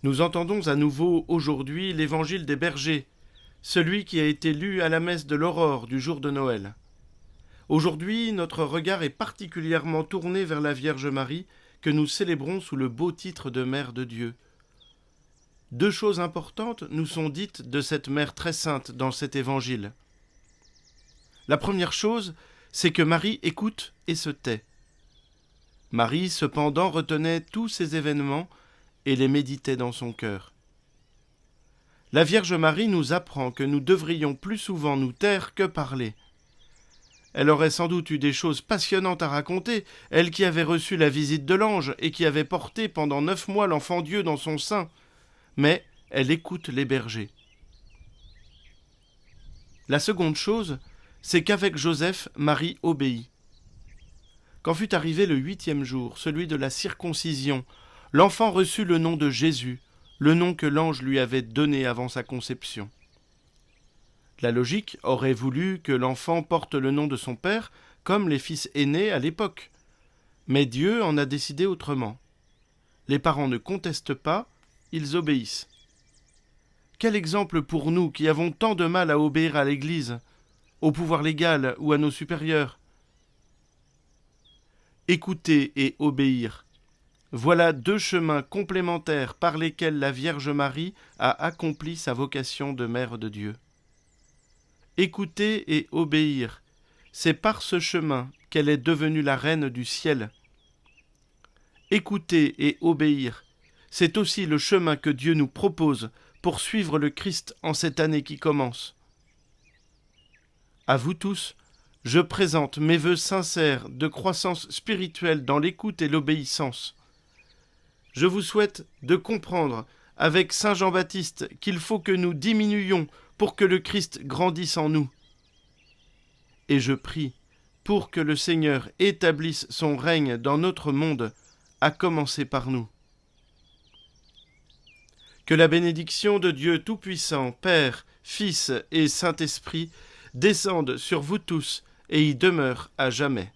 Nous entendons à nouveau aujourd'hui l'évangile des bergers, celui qui a été lu à la messe de l'aurore du jour de Noël. Aujourd'hui, notre regard est particulièrement tourné vers la Vierge Marie que nous célébrons sous le beau titre de Mère de Dieu. Deux choses importantes nous sont dites de cette Mère très sainte dans cet évangile. La première chose, c'est que Marie écoute et se tait. Marie, cependant, retenait tous ces événements et les méditait dans son cœur. La Vierge Marie nous apprend que nous devrions plus souvent nous taire que parler. Elle aurait sans doute eu des choses passionnantes à raconter, elle qui avait reçu la visite de l'ange et qui avait porté pendant 9 mois l'enfant Dieu dans son sein. Mais elle écoute les bergers. La seconde chose, c'est qu'avec Joseph, Marie obéit. Quand fut arrivé le 8e jour, celui de la circoncision, l'enfant reçut le nom de Jésus, le nom que l'ange lui avait donné avant sa conception. La logique aurait voulu que l'enfant porte le nom de son père, comme les fils aînés à l'époque. Mais Dieu en a décidé autrement. Les parents ne contestent pas, ils obéissent. Quel exemple pour nous qui avons tant de mal à obéir à l'Église, au pouvoir légal ou à nos supérieurs. Écouter et obéir. Voilà deux chemins complémentaires par lesquels la Vierge Marie a accompli sa vocation de Mère de Dieu. Écouter et obéir, c'est par ce chemin qu'elle est devenue la Reine du ciel. Écouter et obéir, c'est aussi le chemin que Dieu nous propose pour suivre le Christ en cette année qui commence. À vous tous, je présente mes vœux sincères de croissance spirituelle dans l'écoute et l'obéissance. Je vous souhaite de comprendre avec Saint Jean-Baptiste qu'il faut que nous diminuions pour que le Christ grandisse en nous. Et je prie pour que le Seigneur établisse son règne dans notre monde, à commencer par nous. Que la bénédiction de Dieu Tout-Puissant, Père, Fils et Saint-Esprit descende sur vous tous et y demeure à jamais.